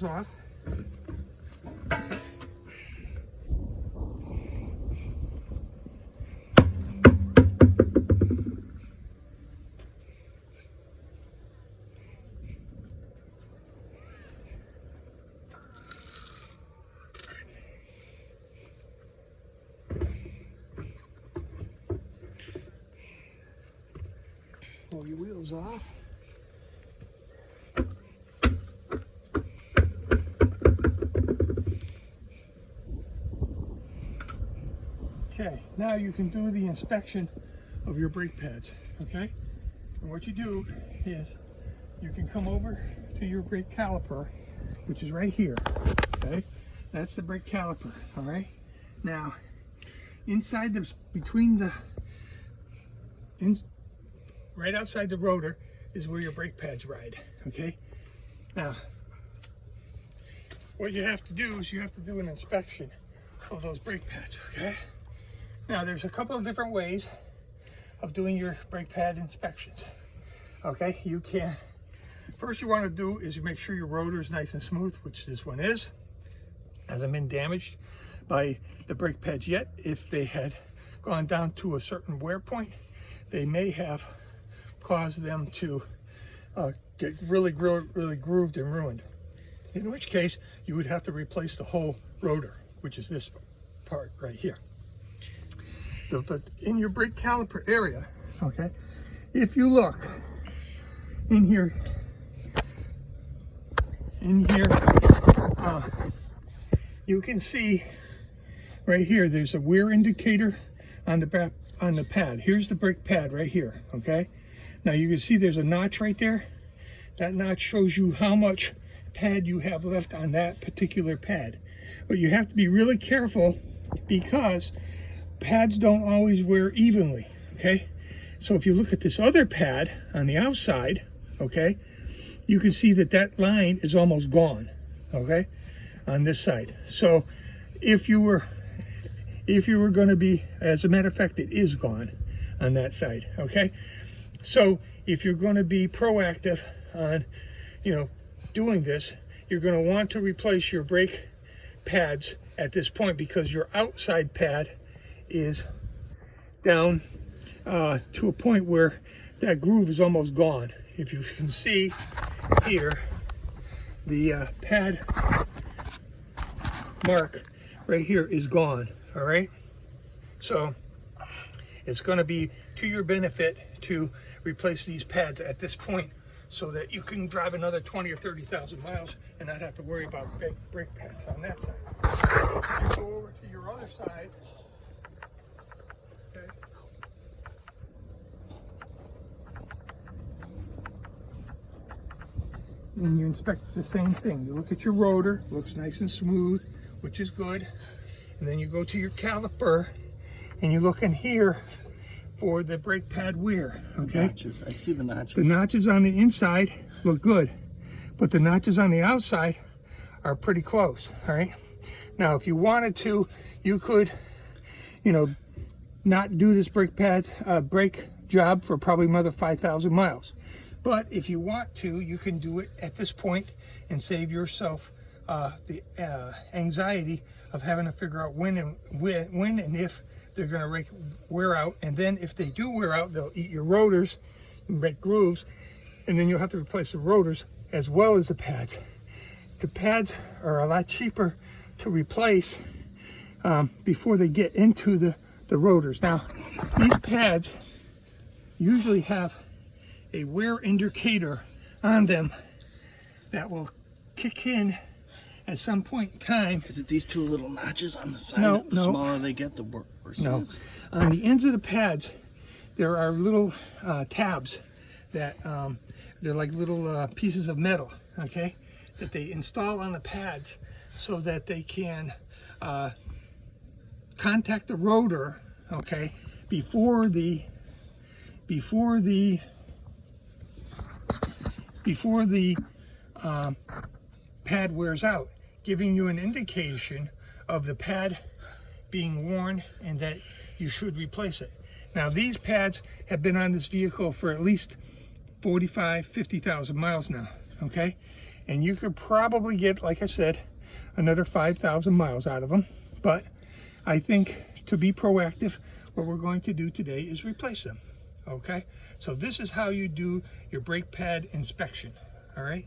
wheels off. Pull your wheels off. Okay, now you can do the inspection of your brake pads, okay? And what you do is you can come over to your brake caliper, which is right here, okay? That's the brake caliper, all right? Now, inside the, right outside the rotor is where your brake pads ride, okay? Now, what you have to do is you have to do an inspection of those brake pads, okay? Now, there's a couple of different ways of doing your brake pad inspections, okay? You can, first you want to do is you make sure your rotor is nice and smooth, which this one is. Hasn't been damaged by the brake pads yet. If they had gone down to a certain wear point, they may have caused them to get really grooved and ruined. In which case, you would have to replace the whole rotor, which is this part right here. But in your brake caliper area, okay, if you look in here, you can see right here, there's a wear indicator on the pad. Here's the brake pad right here, okay? Now you can see there's a notch right there. That notch shows you how much pad you have left on that particular pad. But you have to be really careful because pads don't always wear evenly, okay? So if you look at this other pad on the outside, okay, you can see that that line is almost gone, okay, on this side. So if you were going to be, as a matter of fact, it is gone on that side, okay? So if you're going to be proactive on, doing this, you're going to want to replace your brake pads at this point because your outside pad is down to a point where that groove is almost gone. If you can see here, the pad mark right here is gone, all right? So it's going to be to your benefit to replace these pads at this point so that you can drive another 20 or 30,000 miles and not have to worry about brake pads on that side. You go over to your other side, okay? And you inspect the same thing. You look at your rotor, looks nice and smooth, which is good. And then you go to your caliper and you look in here for the brake pad wear, okay? Notches, I see the notches. The notches on the inside look good, but the notches on the outside are pretty close, all right? Now, if you wanted to, you could, not do this brake job for probably another 5,000 miles. But if you want to, you can do it at this point and save yourself the anxiety of having to figure out when and if they're going to wear out. And then if they do wear out, they'll eat your rotors and make grooves. And then you'll have to replace the rotors as well as the pads. The pads are a lot cheaper to replace before they get into the rotors. Now, these pads usually have a wear indicator on them that will kick in at some point in time. Is it these two little notches on the side? No, the smaller they get, the worse it is? On the ends of the pads, there are little tabs that they're like little pieces of metal, okay, that they install on the pads so that they can contact the rotor, okay, before the pad wears out, giving you an indication of the pad being worn and that you should replace it. Now, these pads have been on this vehicle for at least 50,000 miles now, okay? and you could probably get, like I said, another 5,000 miles out of them. But I think to be proactive, what we're going to do today is replace them. Okay, so this is how you do your brake pad inspection. All right,